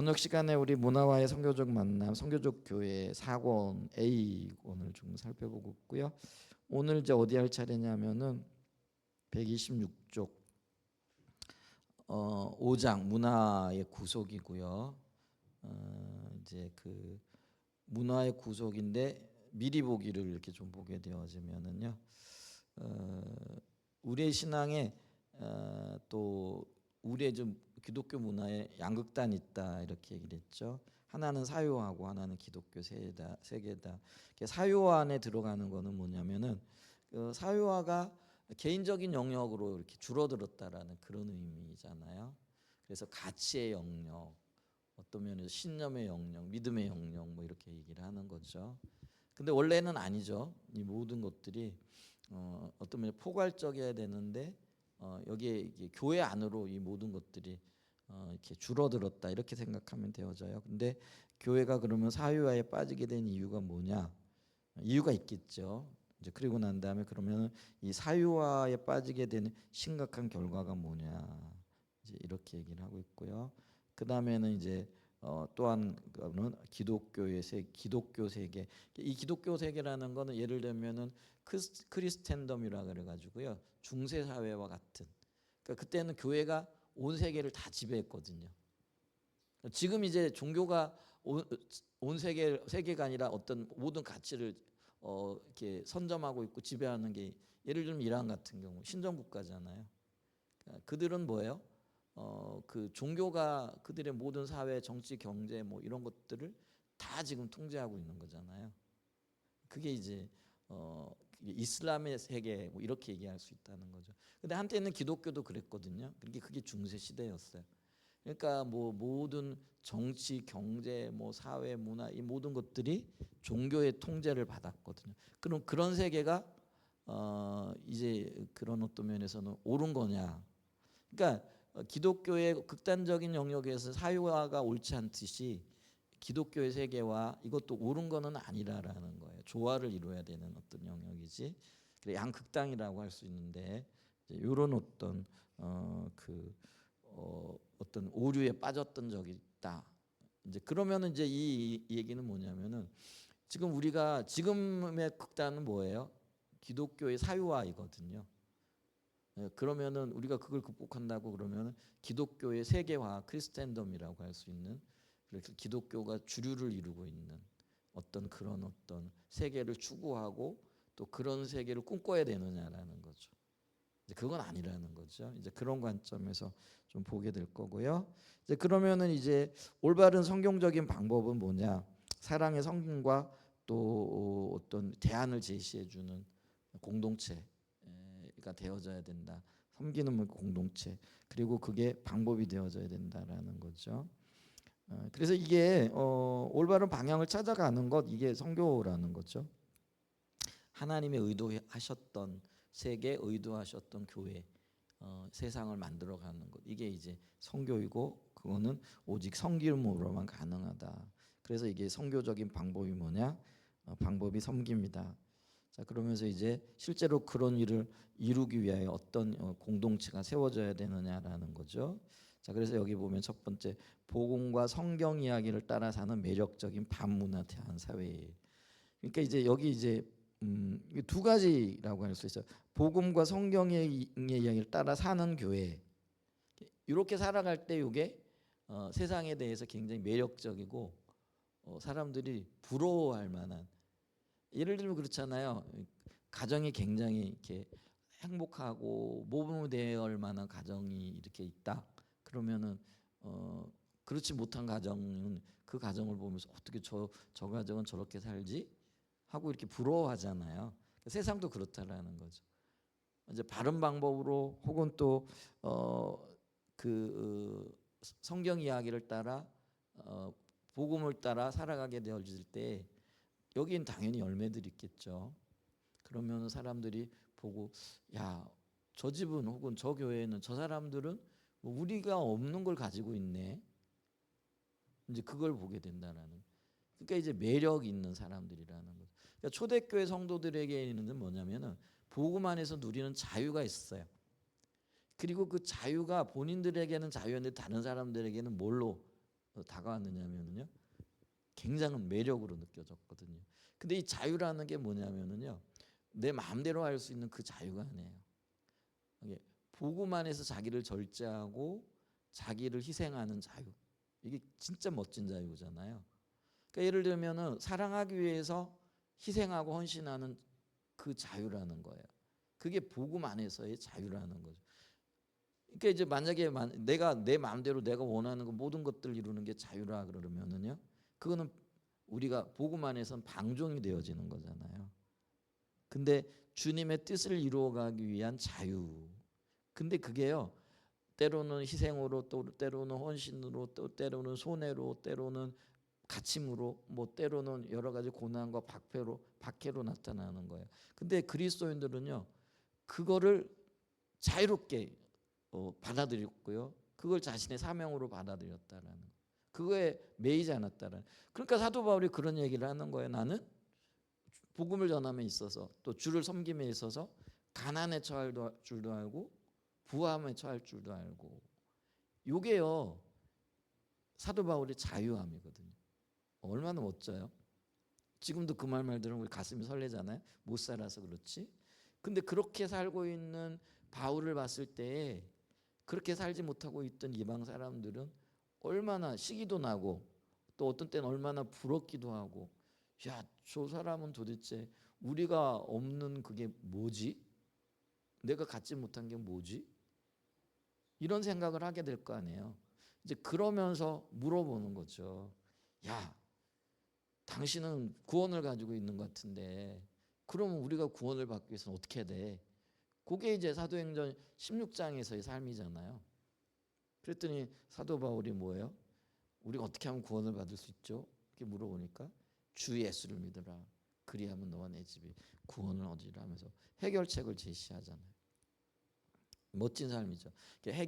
저녁 시간에 우리 문화와의 선교적 만남, 선교적 교회 4권 A권을 좀 살펴보고 있고요. 오늘 이제 어디 할 차례냐면은 126쪽 5장 문화의 구속이고요. 이제 그 문화의 구속인데 미리 보기를 이렇게 좀 보게 되어지면은요. 우리의 신앙에 또 우리의 좀 기독교 문화에 양극단이 있다 이렇게 얘기를 했죠. 하나는 사유화고 하나는 기독교 세계다. 사유화 안에 들어가는 거는 뭐냐면은 그 사유화가 개인적인 영역으로 이렇게 줄어들었다라는 그런 의미잖아요. 그래서 가치의 영역, 어떤 면에서 신념의 영역, 믿음의 영역 뭐 이렇게 얘기를 하는 거죠. 근데 원래는 아니죠. 이 모든 것들이 어떤 면에 포괄적이어야 되는데 여기에 이게 교회 안으로 이 모든 것들이 이렇게 줄어들었다 이렇게 생각하면 되어져요. 근데 교회가 그러면 사유화에 빠지게 된 이유가 뭐냐? 이유가 있겠죠. 이제 그리고 난 다음에 그러면 이 사유화에 빠지게 되는 심각한 결과가 뭐냐? 이제 이렇게 얘기를 하고 있고요. 그 다음에는 이제 또한 거는 기독교 세계. 이 기독교 세계라는 거는 예를 들면은 크리스텐덤이라 그래 가지고요. 중세 사회와 같은. 그러니까 그때는 교회가 온 세계를 다 지배했거든요. 지금 이제 종교가 온 세계가 아니라 어떤 모든 가치를 이렇게 선점하고 있고 지배하는 게 예를 들면 이란 같은 경우 신정 국가잖아요. 그러니까 그들은 뭐예요? 그 종교가 그들의 모든 사회, 정치, 경제 뭐 이런 것들을 다 지금 통제하고 있는 거잖아요. 그게 이제 이슬람의 세계 뭐 이렇게 얘기할 수 있다는 거죠. 근데 한때는 기독교도 그랬거든요. 그게 중세 시대였어요. 그러니까 뭐 모든 정치, 경제, 뭐 사회, 문화 이 모든 것들이 종교의 통제를 받았거든요. 그럼 그런 세계가 이제 그런 어떤 면에서는 옳은 거냐? 그러니까 기독교의 극단적인 영역에서 사유화가 옳지 않듯이 기독교의 세계와 이것도 옳은 거는 아니라라는 거예요. 조화를 이루어야 되는 어떤 영역이지. 그래 양극단이라고 할 수 있는데 이런 어떤 어떤 오류에 빠졌던 적이 있다. 이제 그러면은 이제 이 얘기는 뭐냐면은 지금 우리가 지금의 극단은 뭐예요? 기독교의 사유화이거든요. 그러면은 우리가 그걸 극복한다고 그러면 기독교의 세계화 크리스텐덤이라고 할 수 있는 그래서 기독교가 주류를 이루고 있는 어떤 그런 어떤 세계를 추구하고 또 그런 세계를 꿈꿔야 되느냐라는 거죠. 이제 그건 아니라는 거죠. 이제 그런 관점에서 좀 보게 될 거고요. 이제 그러면은 이제 올바른 성경적인 방법은 뭐냐? 사랑의 성경과 또 어떤 대안을 제시해 주는 공동체가 되어져야 된다. 섬기는 공동체 그리고 그게 방법이 되어져야 된다라는 거죠. 그래서 이게 올바른 방향을 찾아가는 것 이게 선교라는 거죠. 하나님이 의도하셨던 세계, 의도하셨던 교회, 세상을 만들어가는 것 이게 이제 선교이고 그거는 오직 섬김으로만 가능하다. 그래서 이게 선교적인 방법이 뭐냐? 방법이 섬깁니다. 자 그러면서 이제 실제로 그런 일을 이루기 위하여 어떤 공동체가 세워져야 되느냐라는 거죠. 자 그래서 여기 보면 첫 번째 복음과 성경 이야기를 따라 사는 매력적인 반문화한 사회. 그러니까 이제 여기 이제 두 가지라고 할 수 있어요. 복음과 성경의 이야기를 따라 사는 교회. 이렇게 살아갈 때 이게 세상에 대해서 굉장히 매력적이고 사람들이 부러워할 만한 예를 들면 그렇잖아요. 가정이 굉장히 이렇게 행복하고 모범되어야 만한 가정이 이렇게 있다. 그러면은 그렇지 못한 가정은 그 가정을 보면서 어떻게 저 가정은 저렇게 살지 하고 이렇게 부러워하잖아요. 세상도 그렇다라는 거죠. 이제 바른 방법으로 혹은 또그 성경 이야기를 따라 복음을 따라 살아가게 되어질 때 여기는 당연히 열매들이 있겠죠. 그러면 사람들이 보고 야, 저 집은 혹은 저 교회는 저 사람들은 뭐 우리가 없는 걸 가지고 있네. 이제 그걸 보게 된다라는. 그러니까 이제 매력 있는 사람들이라는 거죠. 그러니까 초대교회 성도들에게는 뭐냐면은 복음 안에서 누리는 자유가 있어요. 그리고 그 자유가 본인들에게는 자유였는데 다른 사람들에게는 뭘로 다가왔느냐면요, 굉장한 매력으로 느껴졌거든요. 근데 이 자유라는 게 뭐냐면요, 내 마음대로 할 수 있는 그 자유가 아니에요. 이게 복음 안에서 자기를 절제하고 자기를 희생하는 자유. 이게 진짜 멋진 자유잖아요. 그러니까 예를 들면은 사랑하기 위해서 희생하고 헌신하는 그 자유라는 거예요. 그게 복음 안에서의 자유라는 거죠. 그러니까 이제 만약에 내가 내 마음대로 내가 원하는 거 모든 것들 이루는 게 자유라 그러면은요, 그거는 우리가 복음 안에서는 방종이 되어지는 거잖아요. 근데 주님의 뜻을 이루어가기 위한 자유. 근데 그게요, 때로는 희생으로, 또 때로는 헌신으로, 또 때로는 손해로, 때로는 갇힘으로, 뭐 때로는 여러 가지 고난과 박해로 나타나는 거예요. 근데 그리스도인들은요, 그거를 자유롭게 받아들였고요, 그걸 자신의 사명으로 받아들였다라는 거예요. 그거에 매이지 않았다라는. 그러니까 사도 바울이 그런 얘기를 하는 거예요. 나는 복음을 전함에 있어서, 또 주를 섬김에 있어서 가난에 처할 줄도 알고 부함에 처할 줄도 알고. 요게요, 사도 바울의 자유함이거든요. 얼마나 멋져요. 지금도 그 말 들으면 우리 가슴이 설레잖아요. 못 살아서 그렇지. 근데 그렇게 살고 있는 바울을 봤을 때, 그렇게 살지 못하고 있던 이방 사람들은 얼마나 시기도 나고, 또 어떤 때는 얼마나 부럽기도 하고, 야, 저 사람은 도대체 우리가 없는 그게 뭐지? 내가 갖지 못한 게 뭐지? 이런 생각을 하게 될 거 아니에요. 이제 그러면서 물어보는 거죠. 야, 당신은 구원을 가지고 있는 것 같은데, 그러면 우리가 구원을 받기 위해서는 어떻게 해야 돼? 그게 이제 사도행전 16장에서의 삶이잖아요. 그랬더니 사도 바울이 뭐예요? 우리가 어떻게 하면 구원을 받을 수 있죠? 이렇게 물어보니까 주 예수를 믿으라. 그리하면 너와 내 집이 구원을 얻으리라 하면서 해결책을 제시하잖아요. 멋진 삶이죠. 그러니까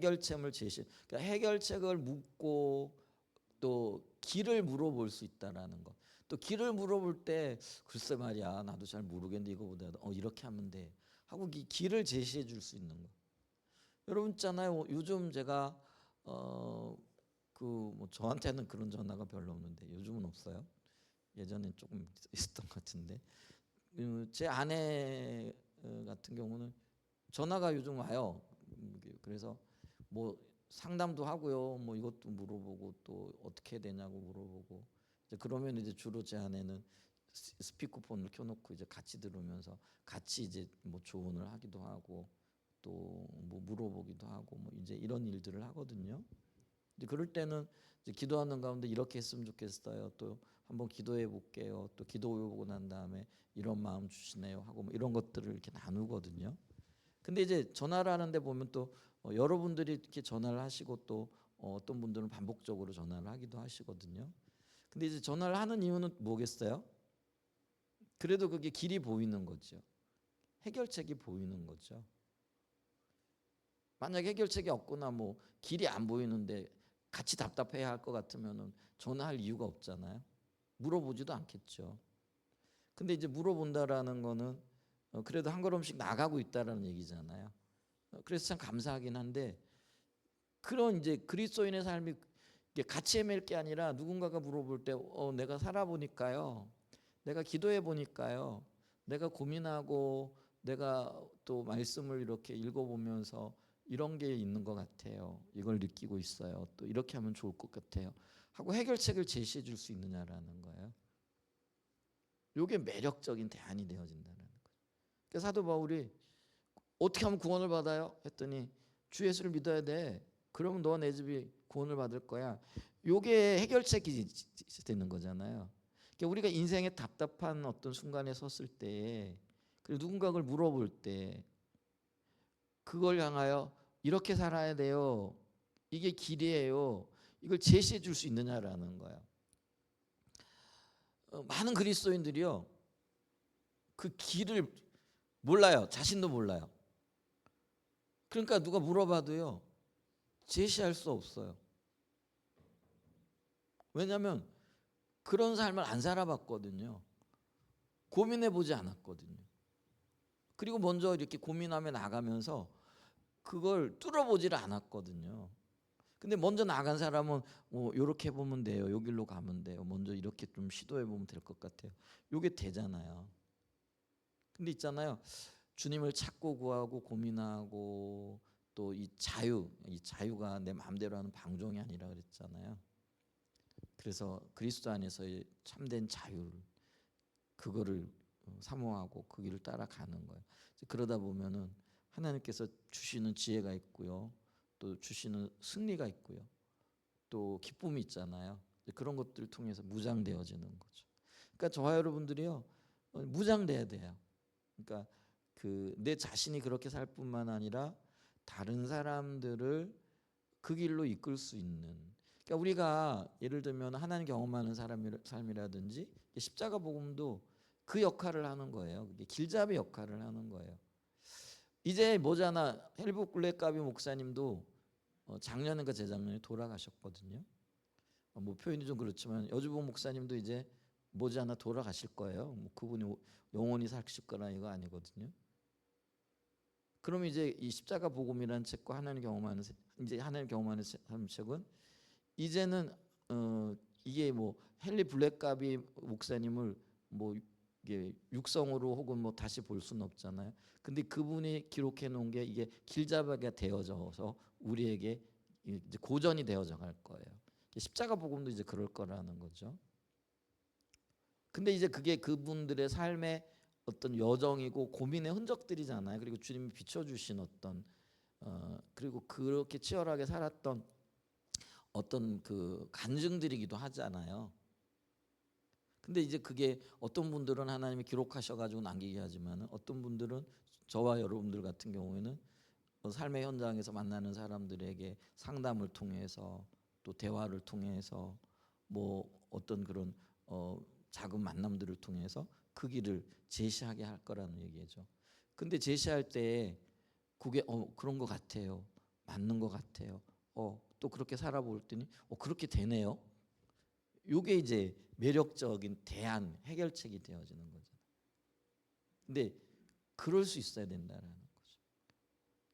해결책을 묻고 또 길을 물어볼 수 있다라는 거. 또 길을 물어볼 때 글쎄 말이야, 나도 잘 모르겠는데 이거보다 이렇게 하면 돼 하고 길을 제시해 줄 수 있는 거. 여러분 있잖아요. 요즘 제가 뭐 저한테는 그런 전화가 별로 없는데, 요즘은 없어요. 예전엔 조금 있었던 것 같은데, 제 아내 같은 경우는 전화가 요즘 와요. 그래서 뭐 상담도 하고요, 뭐 이것도 물어보고 또 어떻게 해야 되냐고 물어보고. 이제 그러면 이제 주로 제 아내는 스피커폰을 켜놓고 이제 같이 들으면서 같이 이제 뭐 조언을 하기도 하고, 또 뭐 물어보기도 하고, 뭐 이제 이런 일들을 하거든요. 이제 그럴 때는 이제 기도하는 가운데 이렇게 했으면 좋겠어요, 또 한번 기도해 볼게요, 또 기도해 보고 난 다음에 이런 마음 주시네요 하고, 뭐 이런 것들을 이렇게 나누거든요. 근데 이제 전화를 하는데 보면 또 여러분들이 이렇게 전화를 하시고, 또 어떤 분들은 반복적으로 전화를 하기도 하시거든요. 근데 이제 전화를 하는 이유는 뭐겠어요? 그래도 그게 길이 보이는 거죠. 해결책이 보이는 거죠. 만약 해결책이 없거나 뭐 길이 안 보이는데 같이 답답해야 할 것 같으면은 전화할 이유가 없잖아요. 물어보지도 않겠죠. 근데 이제 물어본다라는 거는 그래도 한 걸음씩 나가고 있다라는 얘기잖아요. 그래서 참 감사하긴 한데, 그런 이제 그리스도인의 삶이 같이 헤맬 게 아니라 누군가가 물어볼 때 내가 살아보니까요, 내가 기도해 보니까요, 내가 고민하고 내가 또 말씀을 이렇게 읽어보면서 이런 게 있는 것 같아요, 이걸 느끼고 있어요, 또 이렇게 하면 좋을 것 같아요 하고 해결책을 제시해 줄 수 있느냐라는 거예요. 이게 매력적인 대안이 되어진다는 거죠. 그러니까 사도 바울이 어떻게 하면 구원을 받아요? 했더니 주 예수를 믿어야 돼. 그러면 너와 내 집이 구원을 받을 거야. 요게 해결책이 되는 거잖아요. 그러니까 우리가 인생의 답답한 어떤 순간에 섰을 때, 그리고 누군가 그걸 물어볼 때, 그걸 향하여 이렇게 살아야 돼요, 이게 길이에요, 이걸 제시해 줄 수 있느냐라는 거예요. 많은 그리스도인들이요, 그 길을 몰라요. 자신도 몰라요. 그러니까 누가 물어봐도요, 제시할 수 없어요. 왜냐하면 그런 삶을 안 살아봤거든요. 고민해 보지 않았거든요. 그리고 먼저 이렇게 고민하며 나가면서 그걸 뚫어보지를 않았거든요. 근데 먼저 나간 사람은 뭐 이렇게 해보면 돼요. 여기로 가면 돼요. 먼저 이렇게 좀 시도해 보면 될 것 같아요. 요게 되잖아요. 근데 있잖아요. 주님을 찾고 구하고 고민하고 또 이 자유가 내 마음대로 하는 방종이 아니라 그랬잖아요. 그래서 그리스도 안에서의 참된 자유 그거를 사모하고 그 길을 따라가는 거예요. 그러다 보면은 하나님께서 주시는 지혜가 있고요. 또 주시는 승리가 있고요. 또 기쁨이 있잖아요. 그런 것들을 통해서 무장되어지는 거죠. 그러니까 저와 여러분들이요. 무장돼야 돼요. 그러니까 그 내 자신이 그렇게 살 뿐만 아니라 다른 사람들을 그 길로 이끌 수 있는. 그러니까 우리가 예를 들면 하나님 경험하는 사람의 삶이라든지 십자가 복음도 그 역할을 하는 거예요. 그게 길잡이 역할을 하는 거예요. 이제 모자나 헬브 블랙가비 목사님도 작년인가 재작년에 돌아가셨거든요. 뭐 표현이 좀 그렇지만 여주봉 목사님도 이제 모자나 돌아가실 거예요. 뭐 그분이 영원히 사실 거라 이거 아니거든요. 그럼 이제 이 십자가 복음이라는 책과 하나님 경험하는 삶 책은 이제는 이게 뭐 헨리 블랙가비 목사님을 뭐 이게 육성으로 혹은 뭐 다시 볼 수는 없잖아요. 근데 그분이 기록해 놓은 게 이게 길잡이가 되어져서 우리에게 이제 고전이 되어져 갈 거예요. 십자가 복음도 이제 그럴 거라는 거죠. 근데 이제 그게 그분들의 삶의 어떤 여정이고 고민의 흔적들이잖아요. 그리고 주님이 비춰주신 어떤 그리고 그렇게 치열하게 살았던 어떤 그 간증들이기도 하잖아요. 근데 이제 그게 어떤 분들은 하나님이 기록하셔가지고 남기게 하지만 어떤 분들은 저와 여러분들 같은 경우에는 삶의 현장에서 만나는 사람들에게 상담을 통해서 또 대화를 통해서 뭐 어떤 그런 작은 만남들을 통해서 그 길을 제시하게 할 거라는 얘기죠. 근데 제시할 때 그게 그런 것 같아요. 맞는 것 같아요. 또 그렇게 살아볼 때니 그렇게 되네요. 요게 이제 매력적인 대안 해결책이 되어지는 거죠. 근데 그럴 수 있어야 된다라는 거죠.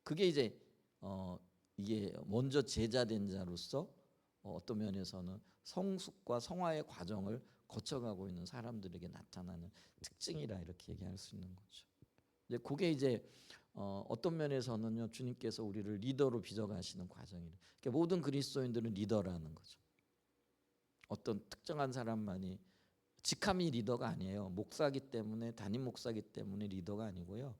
그게 이제 이게 먼저 제자된 자로서 어떤 면에서는 성숙과 성화의 과정을 거쳐가고 있는 사람들에게 나타나는 특징이라 이렇게 얘기할 수 있는 거죠. 이제 그게 이제 어떤 면에서는요 주님께서 우리를 리더로 빚어가시는 과정이에요. 그러니까 모든 그리스도인들은 리더라는 거죠. 어떤 특정한 사람만이 직함이 리더가 아니에요. 목사기 때문에 담임 목사기 때문에 리더가 아니고요.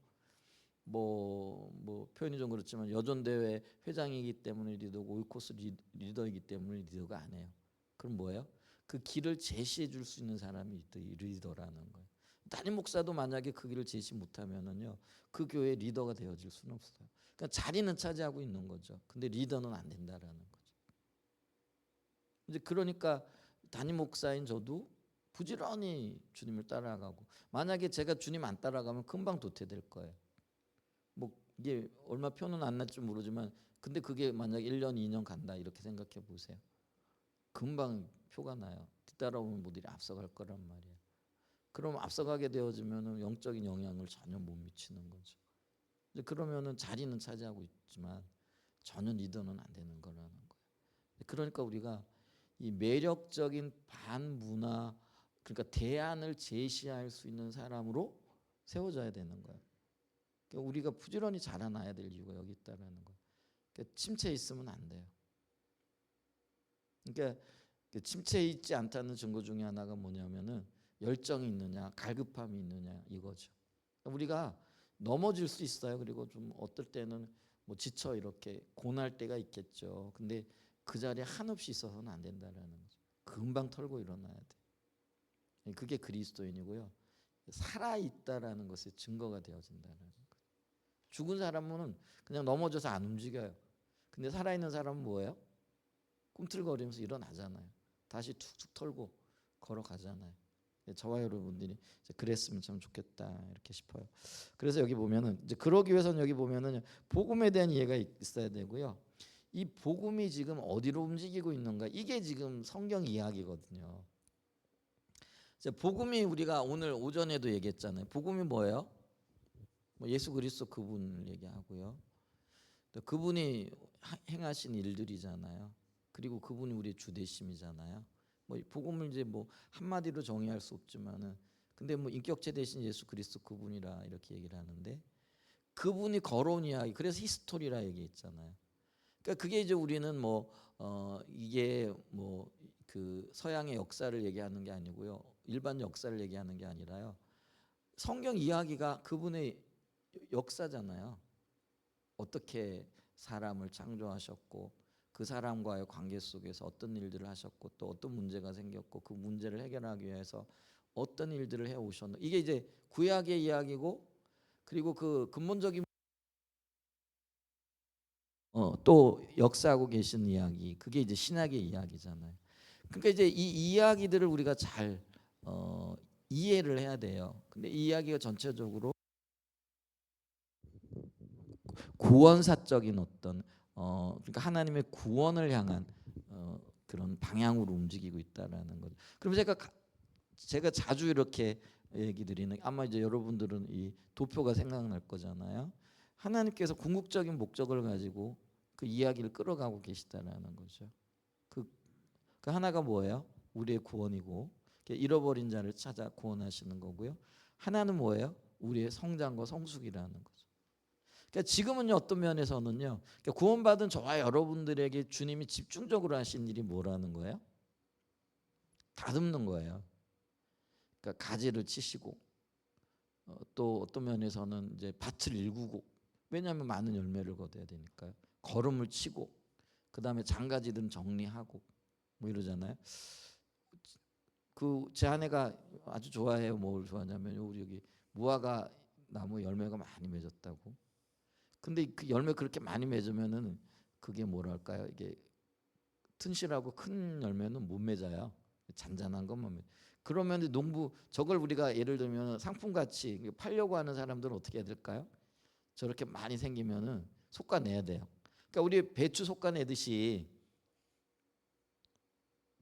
뭐 표현이 좀 그렇지만 여전대회 회장이기 때문에 리더고 올코스 리더이기 때문에 리더가 아니에요. 그럼 뭐예요? 그 길을 제시해 줄 수 있는 사람이 리더라는 거예요. 담임 목사도 만약에 그 길을 제시 못하면은요 그 교회 리더가 되어질 수는 없어요. 그러니까 자리는 차지하고 있는 거죠. 근데 리더는 안 된다라는 거죠. 이제 그러니까 담임 목사인 저도 부지런히 주님을 따라가고 만약에 제가 주님 안 따라가면 금방 도태될 거예요. 뭐 이게 얼마 표는 안 날지 모르지만 근데 그게 만약 1년 2년 간다 이렇게 생각해 보세요. 금방 표가 나요. 뒤따라오는 분들이 앞서갈 거란 말이에요. 그럼 앞서가게 되어지면은 영적인 영향을 전혀 못 미치는 거죠. 이제 그러면은 자리는 차지하고 있지만 전혀 리더는 안 되는 거라는 거예요. 그러니까 우리가 이 매력적인 반문화 그러니까 대안을 제시할 수 있는 사람으로 세워져야 되는 거예요. 그러니까 우리가 부지런히 자라나야 될 이유가 여기 있다라는 거예요. 그러니까 침체에 있으면 안 돼요. 그러니까 침체에 있지 않다는 증거 중에 하나가 뭐냐면은 열정이 있느냐, 갈급함이 있느냐 이거죠. 우리가 넘어질 수 있어요. 그리고 좀 어떨 때는 뭐 지쳐 이렇게 고날 때가 있겠죠. 근데 그 자리에 한없이 있어서는 안 된다라는 거죠. 금방 털고 일어나야 돼. 그게 그리스도인이고요. 살아 있다라는 것의 증거가 되어진다는 거예요. 죽은 사람은 그냥 넘어져서 안 움직여요. 근데 살아 있는 사람은 뭐예요? 꿈틀거리면서 일어나잖아요. 다시 툭툭 털고 걸어가잖아요. 저와 여러분들이 그랬으면 참 좋겠다 이렇게 싶어요. 그래서 여기 보면은 이제 그러기 위해서는 여기 보면은 복음에 대한 이해가 있어야 되고요. 이 복음이 지금 어디로 움직이고 있는가 이게 지금 성경 이야기거든요. 복음이 우리가 오늘 오전에도 얘기했잖아요. 복음이 뭐예요? 뭐 예수 그리스도 그분을 얘기하고요. 또 그분이 행하신 일들이잖아요. 그리고 그분이 우리의 주대심이잖아요. 뭐 복음을 이제 뭐 한마디로 정의할 수 없지만은 근데 뭐 인격체 대신 예수 그리스도 그분이라 이렇게 얘기를 하는데 그분이 걸어온 이야기 그래서 히스토리라 얘기했잖아요. 그러니까 그게 이제 우리는 뭐 이게 뭐 그 서양의 역사를 얘기하는 게 아니고요. 일반 역사를 얘기하는 게 아니라요. 성경 이야기가 그분의 역사잖아요. 어떻게 사람을 창조하셨고 그 사람과의 관계 속에서 어떤 일들을 하셨고 또 어떤 문제가 생겼고 그 문제를 해결하기 위해서 어떤 일들을 해 오셨나 이게 이제 구약의 이야기고 그리고 그 근본적인 또 역사하고 계신 이야기 그게 이제 신학의 이야기잖아요. 그러니까 이제 이 이야기들을 우리가 잘 이해를 해야 돼요. 근데 이 이야기가 전체적으로 구원사적인 어떤 그러니까 하나님의 구원을 향한 그런 방향으로 움직이고 있다라는 거죠. 그럼 제가 자주 이렇게 얘기 드리는 아마 이제 여러분들은 이 도표가 생각날 거잖아요. 하나님께서 궁극적인 목적을 가지고 그 이야기를 끌어가고 계시다라는 거죠. 그, 그 하나가 뭐예요? 우리의 구원이고 잃어버린 자를 찾아 구원하시는 거고요. 하나는 뭐예요? 우리의 성장과 성숙이라는 거죠. 그러니까 지금은요 어떤 면에서는요 그러니까 구원받은 저와 여러분들에게 주님이 집중적으로 하신 일이 뭐라는 거예요? 다듬는 거예요. 그러니까 가지를 치시고 또 어떤 면에서는 이제 밭을 일구고 왜냐하면 많은 열매를 거둬야 되니까요. 거름을 치고 그 다음에 장가지든 정리하고 뭐 이러잖아요. 그 제 아내가 아주 좋아해요. 뭘 좋아하냐면 우리 여기 무화과 나무 열매가 많이 맺었다고. 근데 그 열매 그렇게 많이 맺으면은 그게 뭐랄까요? 이게 튼실하고 큰 열매는 못 맺어요. 잔잔한 것만 맺. 그러면 농부 저걸 우리가 예를 들면 상품같이 팔려고 하는 사람들은 어떻게 해야 될까요? 저렇게 많이 생기면은 솎아내야 돼요. 그러니까 우리 배추 솎아내듯이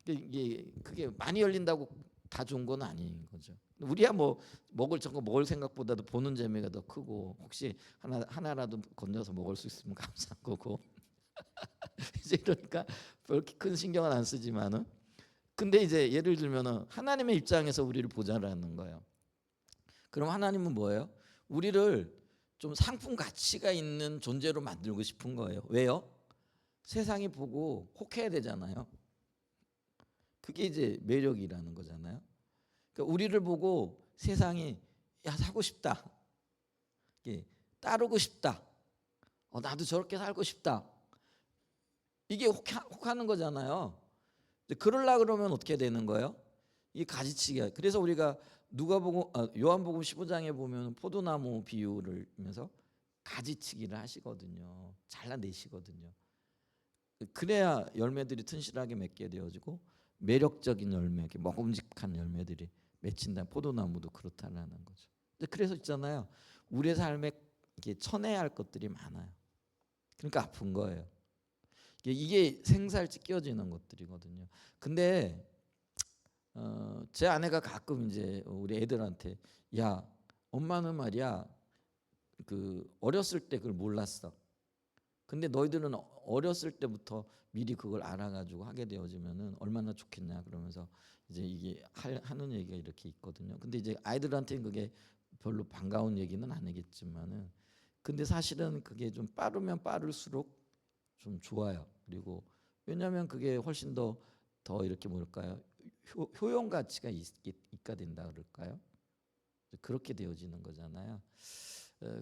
이게 그게 많이 열린다고 다 좋은 건 아닌 거죠. 우리야 뭐 먹을 저거 먹을 생각보다도 보는 재미가 더 크고 혹시 하나라도 건져서 먹을 수 있으면 감사한 거고 이제 그러니까 그렇게 큰 신경은 안 쓰지만은 근데 이제 예를 들면은 하나님의 입장에서 우리를 보자라는 거예요. 그럼 하나님은 뭐예요? 우리를 좀 상품 가치가 있는 존재로 만들고 싶은 거예요. 왜요? 세상이 보고 혹해야 되잖아요. 그게 이제 매력이라는 거잖아요. 그러니까 우리를 보고 세상이 야 사고 싶다, 따르고 싶다, 나도 저렇게 살고 싶다. 이게 혹하는 거잖아요. 그러려 그러면 어떻게 되는 거예요? 이 가지치기가. 그래서 우리가 누가복음 요한복음 15장에 보면 포도나무 비유를 하면서 가지치기를 하시거든요. 잘라내시거든요. 그래야 열매들이 튼실하게 맺게 되어지고 매력적인 열매, 먹음직한 열매들이 맺힌다. 포도나무도 그렇다라는 거죠. 그래서 있잖아요. 우리의 삶에 이게 쳐내야 할 것들이 많아요. 그러니까 아픈 거예요. 이게 생살찌 끼어지는 것들이거든요. 근데 제 아내가 가끔 이제 우리 애들한테 야 엄마는 말이야 그 어렸을 때 그걸 몰랐어. 근데 너희들은 어렸을 때부터 미리 그걸 알아가지고 하게 되어지면은 얼마나 좋겠냐 그러면서 이제 이게 하는 얘기가 이렇게 있거든요. 근데 이제 아이들한테는 그게 별로 반가운 얘기는 아니겠지만은 근데 사실은 그게 좀 빠르면 빠를수록 좀 좋아요. 그리고 왜냐하면 그게 훨씬 더 이렇게 뭘까요? 효용 가치가 있게 된다 그럴까요? 그렇게 되어지는 거잖아요.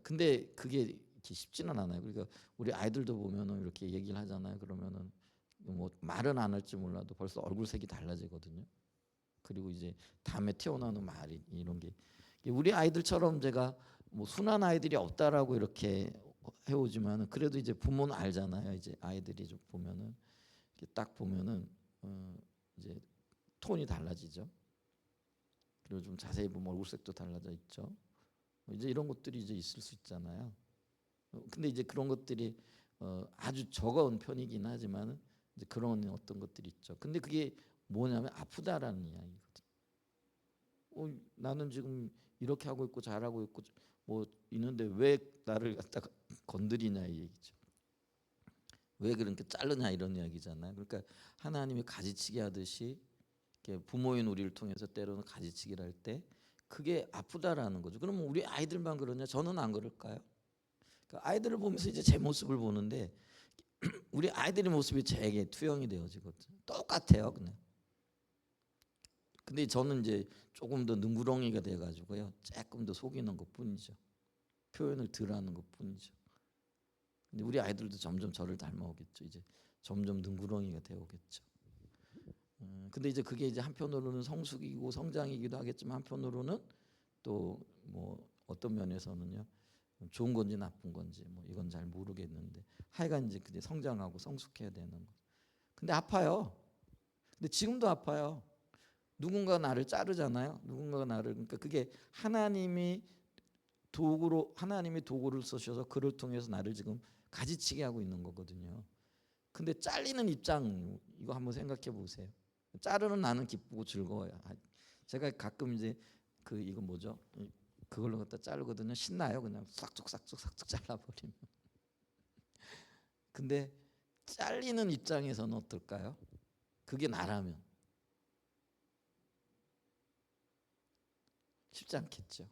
근데 그게 이렇게 쉽지는 않아요. 그러니까 우리 아이들도 보면은 이렇게 얘기를 하잖아요. 그러면은 뭐 말은 안 할지 몰라도 벌써 얼굴색이 달라지거든요. 그리고 이제 다음에 태어나는 말이 이런 게 우리 아이들처럼 제가 뭐 순한 아이들이 없다라고 이렇게 해오지만은 그래도 이제 부모는 알잖아요. 이제 아이들이 좀 보면은 이렇게 딱 보면은 이제 톤이 달라지죠. 그리고 좀 자세히 보면 얼굴색도 달라져 있죠. 이제 이런 것들이 이제 있을 수 있잖아요. 근데 이제 그런 것들이 아주 적은 편이긴 하지만 이제 그런 어떤 것들이 있죠. 근데 그게 뭐냐면 아프다라는 이야기거든. 나는 지금 이렇게 하고 있고 잘하고 있고 뭐 있는데 왜 나를 갖다가 건드리냐 이 얘기죠. 왜 그렇게 자르냐 이런 이야기잖아요. 그러니까 하나님이 가지치기 하듯이 이렇게 부모인 우리를 통해서 때로는 가지치기를 할 때 그게 아프다라는 거죠. 그러면 우리 아이들만 그러냐? 저는 안 그럴까요? 그러니까 아이들을 보면서 이제 제 모습을 보는데 우리 아이들의 모습이 제게 투영이 되어지거든요. 똑같아요, 그냥. 근데 저는 이제 조금 더 능구렁이가 돼가지고요, 조금 더 속이는 것뿐이죠. 표현을 덜하는 것뿐이죠. 근데 우리 아이들도 점점 저를 닮아오겠죠. 이제 점점 능구렁이가 되어오겠죠. 근데 이제 그게 이제 한편으로는 성숙이고 성장이기도 하겠지만 한편으로는 또 뭐 어떤 면에서는요, 좋은 건지 나쁜 건지 뭐 이건 잘 모르겠는데 하여간 이제 그게 성장하고 성숙해야 되는 거. 근데 아파요. 근데 지금도 아파요. 누군가 나를 자르잖아요. 누군가가 나를, 그러니까 그게 하나님이 도구를 쓰셔서 그를 통해서 나를 지금 가지치게 하고 있는 거거든요. 근데 잘리는 입장 이거 한번 생각해 보세요. 자르는 나는 기쁘고 즐거워요. 제가 가끔 이제 그 이거 뭐죠? 그걸로 갖다 자르거든요. 신나요. 그냥 싹둑 잘라버리면. 근데 잘리는 입장에서는 어떨까요? 그게 나라면 쉽지 않겠죠.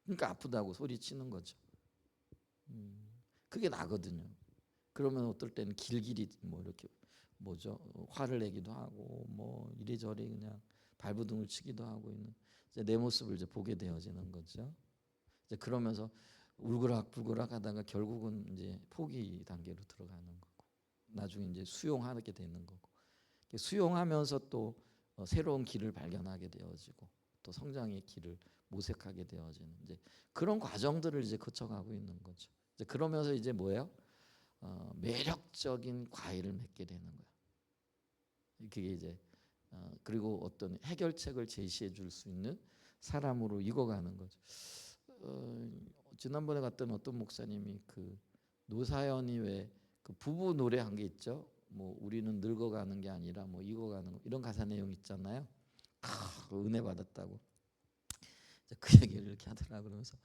그러니까 아프다고 소리치는 거죠. 그게 나거든요. 그러면 어떨 때는 길길이 뭐 이렇게 뭐죠? 화를 내기도 하고 뭐 이리저리 그냥 발버둥을 치기도 하고 있는 이제 내 모습을 이제 보게 되어지는 거죠. 이제 그러면서 울그락불그락 하다가 결국은 이제 포기 단계로 들어가는 거고 나중에 이제 수용하게 되는 거고 수용하면서 또 새로운 길을 발견하게 되어지고 또 성장의 길을 모색하게 되어지는 이제 그런 과정들을 이제 거쳐가고 있는 거죠. 이제 그러면서 이제 뭐예요? 매력적인 과일을 맺게 되는 거야. 그게 이제 그리고 어떤 해결책을 제시해 줄 수 있는 사람으로 익어가는 거죠. 지난번에 갔던 어떤 목사님이 그 노사연이 왜 그 부부 노래 한 게 있죠. 뭐 우리는 늙어가는 게 아니라 뭐 익어가는 거 이런 가사 내용 있잖아요. 은혜 받았다고 그 얘기를 이렇게 하더라. 그러면서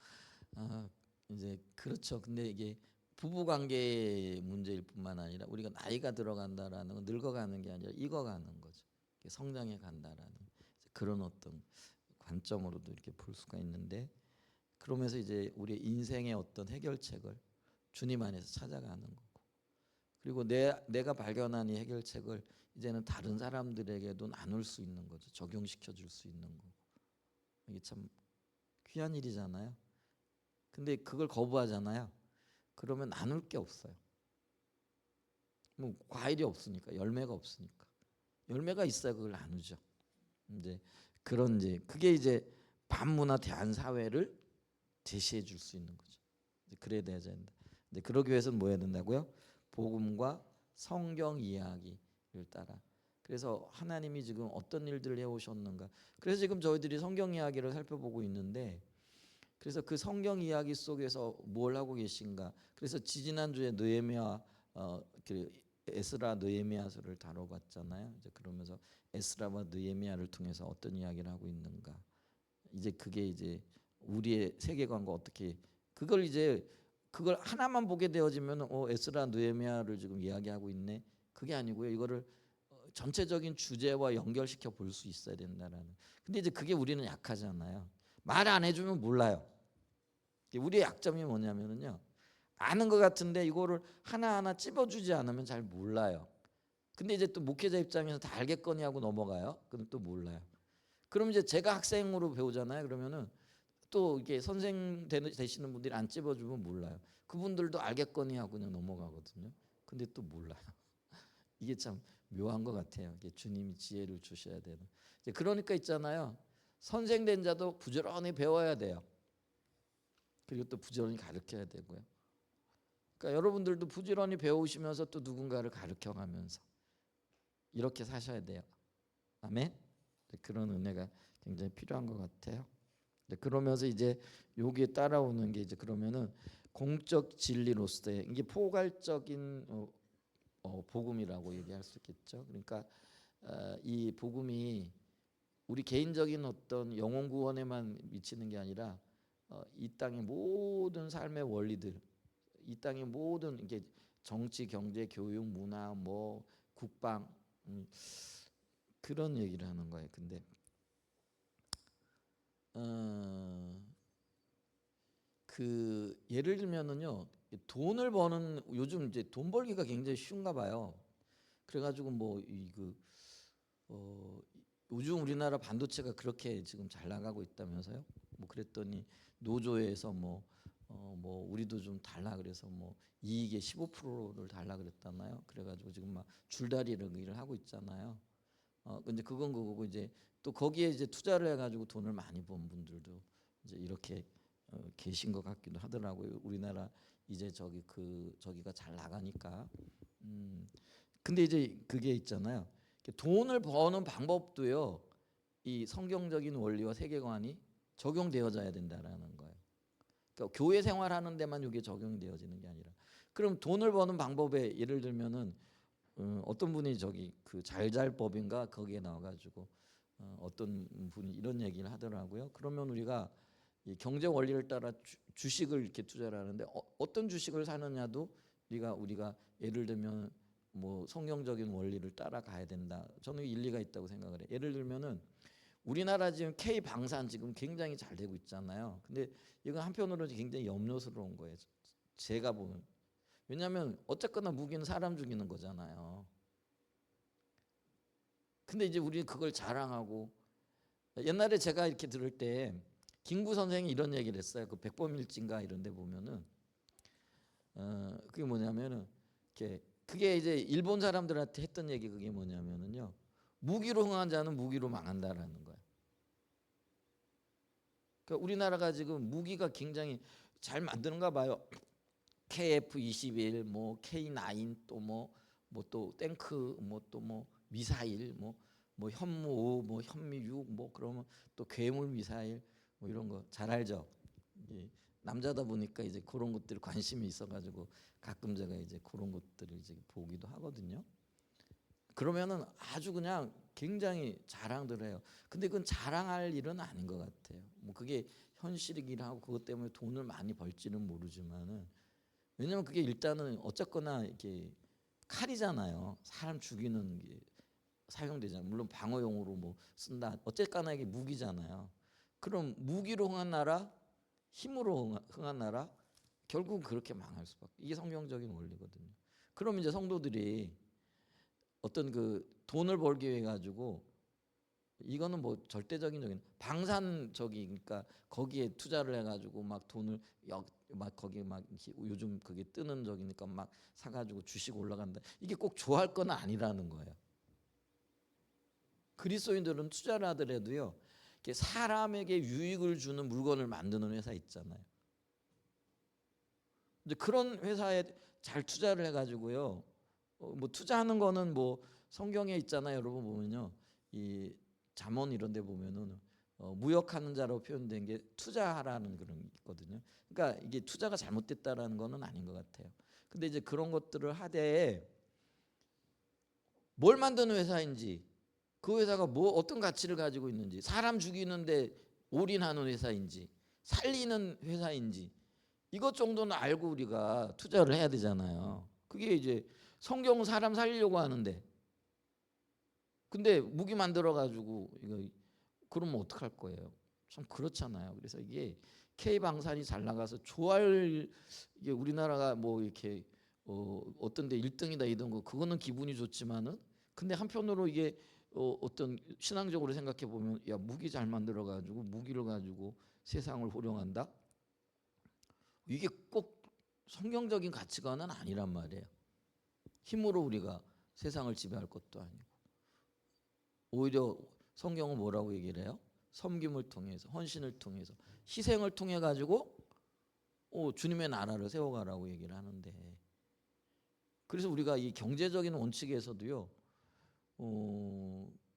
이제 그렇죠. 근데 이게 부부 관계 문제일 뿐만 아니라 우리가 나이가 들어간다라는 건 늙어가는 게 아니라 익어가는 거죠. 성장해 간다라는 그런 어떤 관점으로도 이렇게 볼 수가 있는데 그러면서 이제 우리 인생의 어떤 해결책을 주님 안에서 찾아가는 거고 그리고 내가 발견한 이 해결책을 이제는 다른 사람들에게도 나눌 수 있는 거죠. 적용시켜 줄 수 있는 거고 이게 참 귀한 일이잖아요. 근데 그걸 거부하잖아요. 그러면 나눌 게 없어요. 뭐 과일이 없으니까 열매가 없으니까 열매가 있어야 그걸 나누죠. 이제 그런 이제 그게 이제 반문화 대한 사회를 제시해 줄 수 있는 거죠. 그래야 된다. 근데 그러기 위해서는 뭐 해야 된다고요? 복음과 성경 이야기를 따라. 그래서 하나님이 지금 어떤 일들을 해오셨는가. 그래서 지금 저희들이 성경 이야기를 살펴보고 있는데 그래서 그 성경 이야기 속에서 뭘 하고 계신가. 그래서 지지난주에 느헤미야 그 에스라 느헤미야서를 다뤄봤잖아요. 이제 그러면서 에스라와 느헤미야를 통해서 어떤 이야기를 하고 있는가. 이제 그게 이제 우리의 세계관과 어떻게 그걸 하나만 보게 되어지면 에스라 느헤미야를 지금 이야기하고 있네. 그게 아니고요. 이거를 전체적인 주제와 연결시켜 볼 수 있어야 된다라는. 근데 이제 그게 우리는 약하잖아요. 말 안 해주면 몰라요. 우리의 약점이 뭐냐면은요. 아는 것 같은데 이거를 하나하나 찝어주지 않으면 잘 몰라요. 근데 이제 또 목회자 입장에서 다 알겠거니 하고 넘어가요. 그럼 또 몰라요. 그럼 이제 제가 학생으로 배우잖아요. 그러면은 또 이게 선생 되시는 분들이 안 찝어주면 몰라요. 그분들도 알겠거니 하고 그냥 넘어가거든요. 근데 또 몰라요. 이게 참 묘한 것 같아요. 이게 주님이 지혜를 주셔야 되는. 그러니까 있잖아요. 선생 된 자도 부지런히 배워야 돼요. 그리고 또 부지런히 가르쳐야 되고요. 그러니까 여러분들도 부지런히 배우시면서 또 누군가를 가르쳐가면서 이렇게 사셔야 돼요. 아멘. 그런 은혜가 굉장히 필요한 것 같아요. 그러면서 이제 여기에 따라오는 게 이제 그러면은 공적 진리로서의 이게 포괄적인 복음이라고 얘기할 수 있겠죠. 그러니까 이 복음이 우리 개인적인 어떤 영혼 구원에만 미치는 게 아니라 이 땅의 모든 삶의 원리들 이 땅의 모든 이게 정치, 경제, 교육, 문화, 뭐 국방 그런 얘기를 하는 거예요. 근데 그 예를 들면은요, 돈을 버는 요즘 이제 돈 벌기가 굉장히 쉬운가 봐요. 그래가지고 뭐 요즘 우리나라 반도체가 그렇게 지금 잘 나가고 있다면서요? 뭐 그랬더니 노조에서 뭐 우리도 좀 달라 그래서 뭐 이익의 15%를 달라 그랬잖아요. 그래가지고 지금 막 줄다리를 일을 하고 있잖아요. 근데 그건 그거고 이제 또 거기에 이제 투자를 해가지고 돈을 많이 번 분들도 이제 이렇게 계신 것 같기도 하더라고요. 우리나라 이제 저기가 잘 나가니까. 근데 이제 그게 있잖아요. 돈을 버는 방법도요. 이 성경적인 원리와 세계관이 적용되어져야 된다라는 거예요. 그러니까 교회 생활하는 데만 이게 적용되어지는 게 아니라. 그럼 돈을 버는 방법에 예를 들면은 어떤 분이 저기 그 잘잘법인가 거기에 나와가지고 어떤 분이 이런 얘기를 하더라고요. 그러면 우리가 이 경제 원리를 따라 주식을 이렇게 투자를 하는데 어떤 주식을 사느냐도 우리가 예를 들면 뭐 성경적인 원리를 따라가야 된다. 저는 일리가 있다고 생각을 해요. 예를 들면은 우리나라 지금 K 방산 지금 굉장히 잘 되고 있잖아요. 근데 이건 한편으로 굉장히 염려스러운 거예요. 제가 보면. 왜냐하면 어쨌거나 무기는 사람 죽이는 거잖아요. 근데 이제 우리는 그걸 자랑하고 옛날에 제가 이렇게 들을 때 김구 선생이 이런 얘기를 했어요. 그 백범일지인가 이런 데 보면은 그게 뭐냐면은 그게 이제 일본 사람들한테 했던 얘기 그게 뭐냐면은요. 무기로 흥한 자는 무기로 망한다라는 거예요. 그러니까 우리나라가 지금 무기가 굉장히 잘 만드는가 봐요. KF-21, 뭐 K9 또 뭐 또 탱크 뭐 또 뭐 미사일 뭐 현무 5, 뭐 현미 6, 뭐 그러면 또 괴물 미사일 뭐 이런 거 잘 알죠. 남자다 보니까 이제 그런 것들 관심이 있어가지고 가끔 제가 이제 그런 것들을 이제 보기도 하거든요. 그러면은 아주 그냥 굉장히 자랑들 해요. 근데 그건 자랑할 일은 아닌 것 같아요. 뭐 그게 현실이긴 하고 그것 때문에 돈을 많이 벌지는 모르지만은 왜냐면 그게 일단은 어쨌거나 이렇게 칼이잖아요. 사람 죽이는 게 사용되잖아요. 물론 방어용으로 뭐 쓴다. 어쨌거나 이게 무기잖아요. 그럼 무기로 흥한 나라, 힘으로 흥한 나라 결국 그렇게 망할 수밖에. 이게 성경적인 원리거든요. 그럼 이제 성도들이 어떤 그 돈을 벌기 위해 가지고 이거는 뭐 절대적인 적인 방산적이 그러니까 거기에 투자를 해가지고 막 돈을 막 거기 막 요즘 그게 뜨는 적이니까 막 사가지고 주식 올라간다. 이게 꼭 좋아할 건 아니라는 거예요. 그리스도인들은 투자를 하더라도요. 사람에게 유익을 주는 물건을 만드는 회사 있잖아요. 이제 그런 회사에 잘 투자를 해가지고요. 뭐 투자하는 거는 뭐 성경에 있잖아요. 여러분 보면요. 이 잠언 이런 데 보면은 무역하는 자로 표현된 게 투자하라는 그런 게 있거든요. 그러니까 이게 투자가 잘못됐다라는 거는 아닌 것 같아요. 근데 이제 그런 것들을 하되 뭘 만드는 회사인지 그 회사가 뭐 어떤 가치를 가지고 있는지 사람 죽이는데 올인하는 회사인지 살리는 회사인지 이것 정도는 알고 우리가 투자를 해야 되잖아요. 그게 이제 성경은 사람 살리려고 하는데 근데 무기 만들어 가지고 이거 그러면 어떡할 거예요? 참 그렇잖아요. 그래서 이게 K 방산이 잘 나가서 좋아할 이게 우리나라가 뭐 이렇게 어떤 데 1등이다 2등 그거는 기분이 좋지만은 근데 한편으로 이게 어떤 신앙적으로 생각해 보면 야 무기 잘 만들어 가지고 무기를 가지고 세상을 호령한다. 이게 꼭 성경적인 가치관은 아니란 말이에요. 힘으로 우리가 세상을 지배할 것도 아니고 오히려 성경은 뭐라고 얘기를 해요? 섬김을 통해서 헌신을 통해서 희생을 통해 가지고 주님의 나라를 세워가라고 얘기를 하는데 그래서 우리가 이 경제적인 원칙에서도요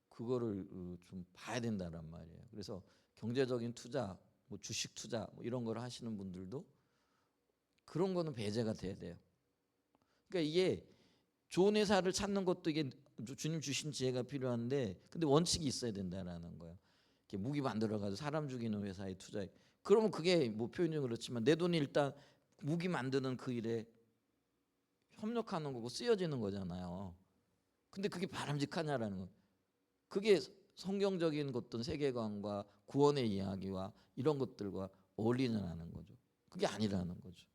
그거를 좀 봐야 된다란 말이에요. 그래서 경제적인 투자, 뭐 주식 투자 뭐 이런 걸 하시는 분들도 그런 거는 배제가 돼야 돼요. 그러니까 이게 좋은 회사를 찾는 것도 이게 주님 주신 지혜가 필요한데 근데 원칙이 있어야 된다라는 거예요. 이렇게 무기 만들어 가지고 사람 죽이는 회사에 투자해. 그러면 그게 뭐 표현이 그렇지만 내 돈이 일단 무기 만드는 그 일에 협력하는 거고 쓰여지는 거잖아요. 근데 그게 바람직하냐라는 거. 그게 성경적인 어떤 세계관과 구원의 이야기와 이런 것들과 어울리느냐는 거죠. 그게 아니라는 거죠.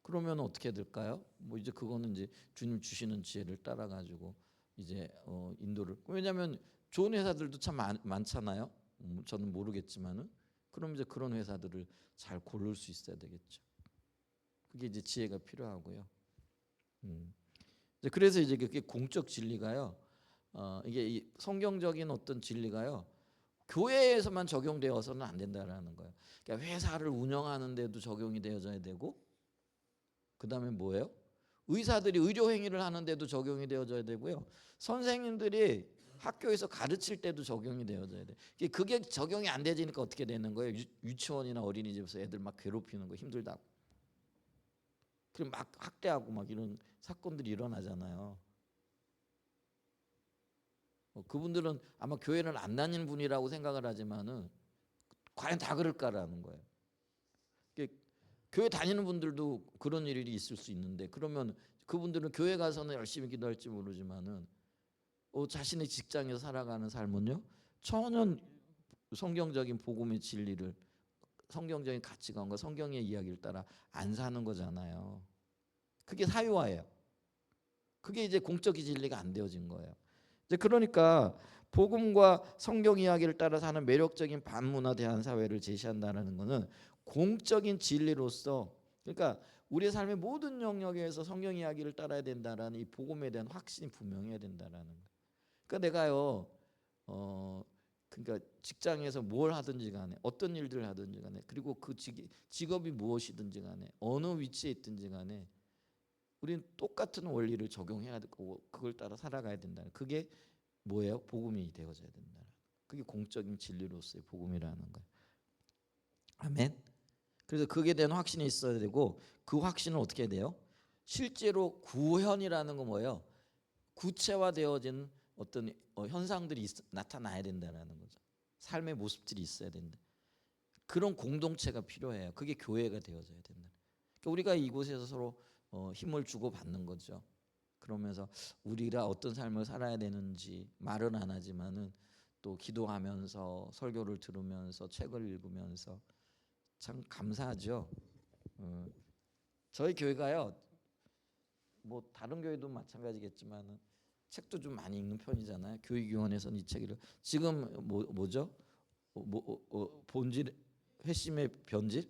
그러면 어떻게 될까요? 뭐 이제 그거는 이제 주님 주시는 지혜를 따라 가지고 이제 인도를. 왜냐하면 좋은 회사들도 참 많잖아요. 저는 모르겠지만은 그럼 이제 그런 회사들을 잘 고를 수 있어야 되겠죠. 그게 이제 지혜가 필요하고요. 그래서 이제 그게 공적 진리가요. 이게 이 성경적인 어떤 진리가요. 교회에서만 적용되어서는 안 된다라는 거예요. 그러니까 회사를 운영하는데도 적용이 되어져야 되고, 그 다음에 뭐예요? 의사들이 의료 행위를 하는데도 적용이 되어져야 되고요. 선생님들이 학교에서 가르칠 때도 적용이 되어져야 돼. 그게 적용이 안 되지니까 어떻게 되는 거예요? 유치원이나 어린이집에서 애들 막 괴롭히는 거 힘들다고. 그럼 막 학대하고 막 이런 사건들이 일어나잖아요. 그분들은 아마 교회를 안 다니는 분이라고 생각을 하지만은 과연 다 그럴까라는 거예요. 교회 다니는 분들도 그런 일이 있을 수 있는데, 그러면 그분들은 교회 가서는 열심히 기도할지 모르지만은 자신의 직장에서 살아가는 삶은요 전혀 성경적인 복음의 진리를, 성경적인 가치관과 성경의 이야기를 따라 안 사는 거잖아요. 그게 사유화예요. 그게 이제 공적인 진리가 안 되어진 거예요. 이제 그러니까 복음과 성경 이야기를 따라 사는 매력적인 반문화대한 사회를 제시한다는 것은 공적인 진리로서, 그러니까 우리의 삶의 모든 영역에서 성경 이야기를 따라야 된다라는 이 복음에 대한 확신이 분명해야 된다라는 거예요. 그러니까 내가요, 그러니까 직장에서 뭘 하든지 간에, 어떤 일들을 하든지 간에, 그리고 그 직업이 무엇이든지 간에, 어느 위치에 있든지 간에 우리는 똑같은 원리를 적용해야 되고 그걸 따라 살아가야 된다. 그게 뭐예요? 복음이 되어져야 된다. 그게 공적인 진리로서의 복음이라는 거예요. 아멘. 그래서 그게 대한 확신이 있어야 되고, 그 확신은 어떻게 돼요? 실제로 구현이라는 건 뭐예요? 구체화되어진 어떤 현상들이 나타나야 된다는 거죠. 삶의 모습들이 있어야 된다. 그런 공동체가 필요해요. 그게 교회가 되어져야 된다. 그러니까 우리가 이곳에서 서로 힘을 주고 받는 거죠. 그러면서 우리가 어떤 삶을 살아야 되는지 말은 안 하지만은 또 기도하면서 설교를 들으면서 책을 읽으면서 참 감사하죠. 저희 교회가요, 뭐 다른 교회도 마찬가지겠지만은 책도 좀 많이 읽는 편이잖아요. 교육위원회에서는 이 책을 지금 뭐죠? 본질, 회심의 변질,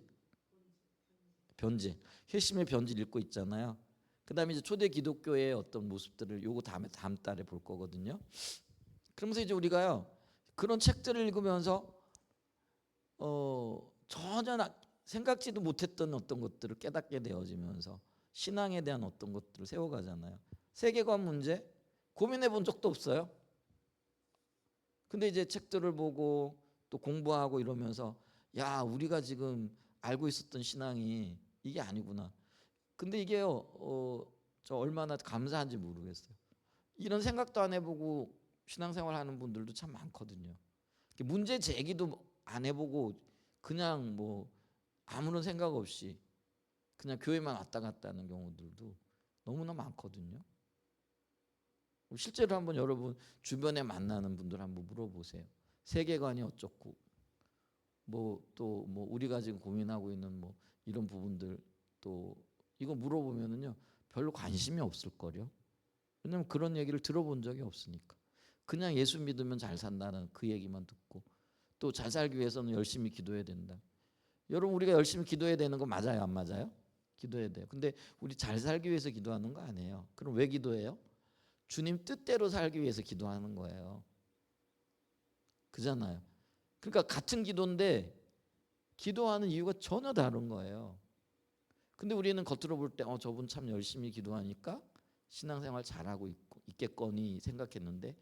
회심의 변질 읽고 있잖아요. 그다음에 이제 초대 기독교의 어떤 모습들을 요거 다음 달에 볼 거거든요. 그러면서 이제 우리가요 그런 책들을 읽으면서 전혀 생각지도 못했던 어떤 것들을 깨닫게 되어지면서 신앙에 대한 어떤 것들을 세워가잖아요. 세계관 문제 고민해 본 적도 없어요. 근데 이제 책들을 보고 또 공부하고 이러면서 야, 우리가 지금 알고 있었던 신앙이 이게 아니구나. 근데 이게요, 저 얼마나 감사한지 모르겠어요. 이런 생각도 안 해보고 신앙생활 하는 분들도 참 많거든요. 문제 제기도 안 해보고 그냥 뭐 아무런 생각 없이 그냥 교회만 왔다 갔다 하는 경우들도 너무나 많거든요. 실제로 한번 여러분 주변에 만나는 분들 한번 물어보세요. 세계관이 어쩌고 뭐 또 뭐 우리가 지금 고민하고 있는 뭐 이런 부분들 또 이거 물어보면은요 별로 관심이 없을 거요. 왜냐면 그런 얘기를 들어본 적이 없으니까. 그냥 예수 믿으면 잘 산다는 그 얘기만 듣고, 또 잘 살기 위해서는 열심히 기도해야 된다. 여러분 우리가 열심히 기도해야 되는 거 맞아요, 안 맞아요? 기도해야 돼요. 근데 우리 잘 살기 위해서 기도하는 거 아니에요. 그럼 왜 기도해요? 주님 뜻대로 살기 위해서 기도하는 거예요. 그잖아요. 그러니까 같은 기도인데 기도하는 이유가 전혀 다른 거예요. 근데 우리는 겉으로 볼 때 저분 참 열심히 기도하니까 신앙생활 잘하고 있겠거니 생각했는데,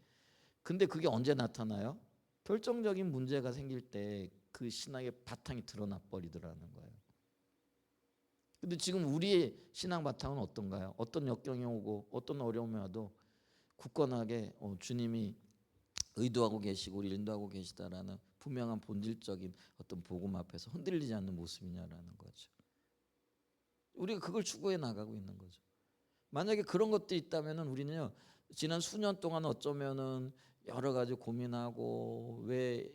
근데 그게 언제 나타나요? 결정적인 문제가 생길 때 그 신앙의 바탕이 드러나 버리더라는 거예요. 근데 지금 우리의 신앙 바탕은 어떤가요? 어떤 역경이 오고 어떤 어려움이 와도 굳건하게 주님이 의도하고 계시고 우리 인도하고 계시다라는 분명한 본질적인 어떤 복음 앞에서 흔들리지 않는 모습이냐라는 거죠. 우리가 그걸 추구해 나가고 있는 거죠. 만약에 그런 것들이 있다면은 우리는요 지난 수년 동안 어쩌면은 여러 가지 고민하고 왜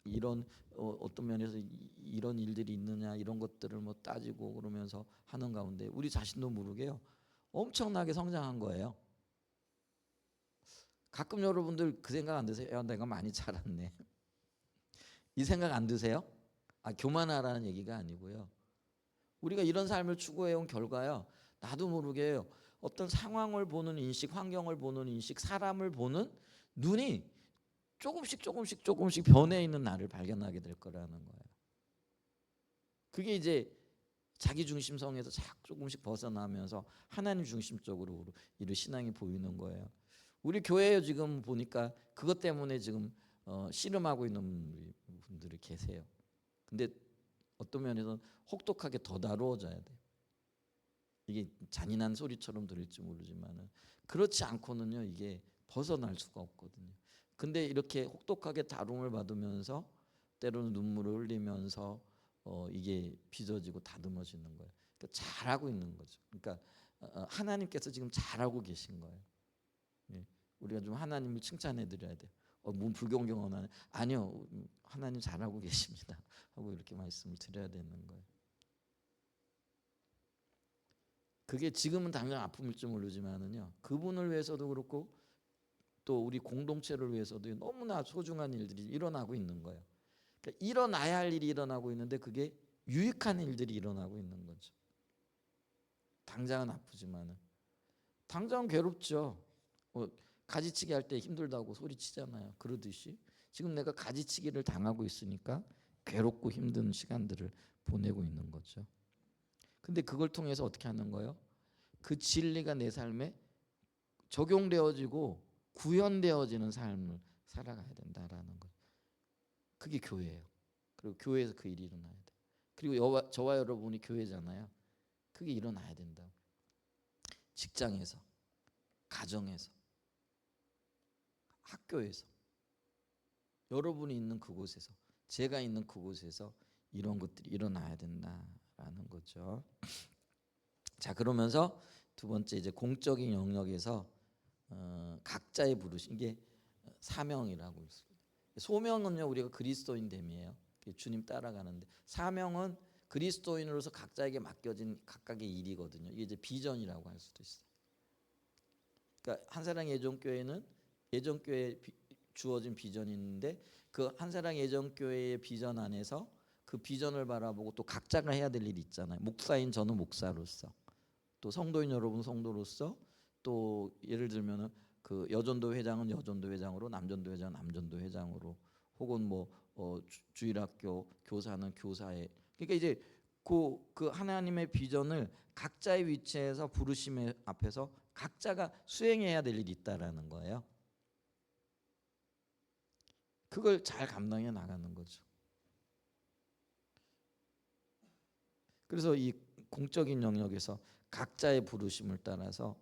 이런 어떤 면에서 이런 일들이 있느냐 이런 것들을 뭐 따지고 그러면서 하는 가운데 우리 자신도 모르게요 엄청나게 성장한 거예요. 가끔 여러분들 그 생각 안 드세요? 야, 내가 많이 자랐네. 이 생각 안 드세요? 교만하라는 얘기가 아니고요. 우리가 이런 삶을 추구해온 결과요. 나도 모르게 어떤 상황을 보는 인식, 환경을 보는 인식, 사람을 보는 눈이 조금씩 변해 있는 나를 발견하게 될 거라는 거예요. 그게 이제 자기 중심성에서 조금씩 벗어나면서 하나님 중심적으로 이를 신앙이 보이는 거예요. 우리 교회에 지금 보니까 그것 때문에 지금 씨름하고 있는 분들이 계세요. 근데 어떤 면에서는 혹독하게 더 다루어져야 돼요. 이게 잔인한 소리처럼 들릴지 모르지만은 그렇지 않고는요 이게 벗어날 수가 없거든요. 근데 이렇게 혹독하게 다rum을 받으면서 때로는 눈물을 흘리면서 이게 빚어지고 다듬어지는 거예요. 그러니까 잘하고 있는 거죠. 그러니까 하나님께서 지금 잘하고 계신 거예요. 예. 우리가 좀 하나님을 칭찬해 드려야 돼요. 뭐 불경경하나 아니요 하나님 잘하고 계십니다 하고 이렇게 말씀을 드려야 되는 거예요. 그게 지금은 당장 아픔일지 모르지만은요 그분을 위해서도 그렇고 또 우리 공동체를 위해서도 너무나 소중한 일들이 일어나고 있는 거예요. 그러니까 일어나야 할 일이 일어나고 있는데 그게 유익한 일들이 일어나고 있는 거죠. 당장은 아프지만은 당장은 괴롭죠. 가지치기 할 때 힘들다고 소리치잖아요. 그러듯이 지금 내가 가지치기를 당하고 있으니까 괴롭고 힘든 시간들을 보내고 있는 거죠. 근데 그걸 통해서 어떻게 하는 거예요? 그 진리가 내 삶에 적용되어지고 구현되어지는 삶을 살아가야 된다라는 거. 그게 교회예요. 그리고 교회에서 그 일이 일어나야 돼. 그리고 저와 여러분이 교회잖아요. 그게 일어나야 된다. 직장에서, 가정에서, 학교에서, 여러분이 있는 그곳에서, 제가 있는 그곳에서 이런 것들이 일어나야 된다라는 거죠. 자, 그러면서 두 번째 이제 공적인 영역에서 각자의 부르심 이게 사명이라고 있습니다. 소명은요 우리가 그리스도인 됨이에요. 주님 따라가는데 사명은 그리스도인으로서 각자에게 맡겨진 각각의 일이거든요. 이게 이제 비전이라고 할 수도 있어요. 그러니까 한사랑 예전교회는 예전교회에 주어진 비전이 있는데 그 한사랑 예전교회의 비전 안에서 그 비전을 바라보고 또 각자가 해야 될 일이 있잖아요. 목사인 저는 목사로서 또 성도인 여러분 성도로서 또 예를 들면은 그 여전도 회장은 여전도 회장으로 남전도 회장은 남전도 회장으로 혹은 뭐 주일학교 교사는 교사에 그러니까 이제 그 하나님의 비전을 각자의 위치에서 부르심의 앞에서 각자가 수행해야 될 일이 있다라는 거예요. 그걸 잘 감당해 나가는 거죠. 그래서 이 공적인 영역에서 각자의 부르심을 따라서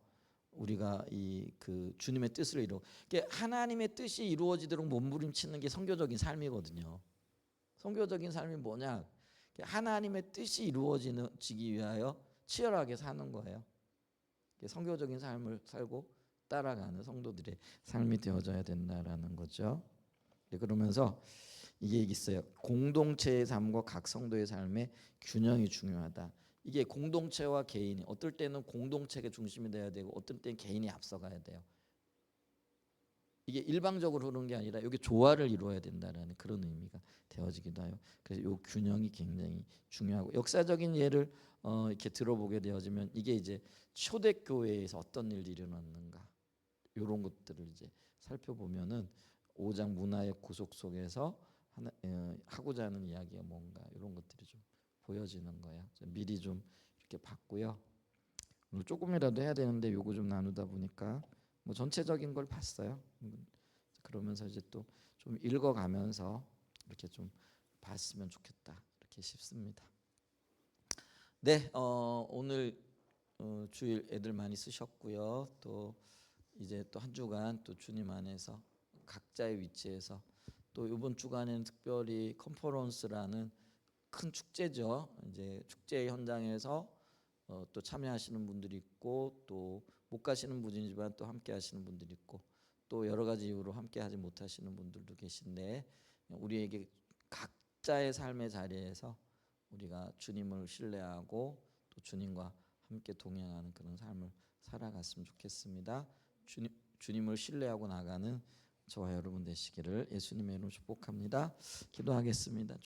우리가 이 그 주님의 뜻을 이루어 하나님의 뜻이 이루어지도록 몸부림치는 게 선교적인 삶이거든요. 선교적인 삶이 뭐냐? 하나님의 뜻이 이루어지기 위하여 치열하게 사는 거예요. 선교적인 삶을 살고 따라가는 성도들의 삶이 되어져야 된다라는 거죠. 그러면서 이게 있어요. 공동체의 삶과 각 성도의 삶의 균형이 중요하다. 이게 공동체와 개인이 어떨 때는 공동체가 중심이 돼야 되고 어떨 때는 개인이 앞서가야 돼요. 이게 일방적으로 흐르는 게 아니라 여기 조화를 이루어야 된다라는 그런 의미가 되어지기도 해요. 그래서 이 균형이 굉장히 중요하고 역사적인 예를 이렇게 들어보게 되어지면 이게 이제 초대교회에서 어떤 일이 일어났는가 이런 것들을 이제 살펴보면은 5장 문화의 구속 속에서 하고자 하는 이야기가 뭔가 이런 것들이 좀 보여지는 거예요. 미리 좀 이렇게 봤고요. 오늘 조금이라도 해야 되는데 요거 좀 나누다 보니까 뭐 전체적인 걸 봤어요. 그러면서 이제 또 좀 읽어가면서 이렇게 좀 봤으면 좋겠다 이렇게 싶습니다. 네, 오늘 주일 애들 많이 쓰셨고요. 또 이제 또 한 주간 또 주님 안에서 각자의 위치에서 또 이번 주간에는 특별히 컨퍼런스라는 큰 축제죠. 이제 축제 현장에서 또 참여하시는 분들이 있고 또 못 가시는 분이지만 또 함께 하시는 분들이 있고 또 여러 가지 이유로 함께 하지 못하시는 분들도 계신데 우리에게 각자의 삶의 자리에서 우리가 주님을 신뢰하고 또 주님과 함께 동행하는 그런 삶을 살아갔으면 좋겠습니다. 주님을 신뢰하고 나가는 저와 여러분 되시기를 예수님의 이름으로 축복합니다. 기도하겠습니다.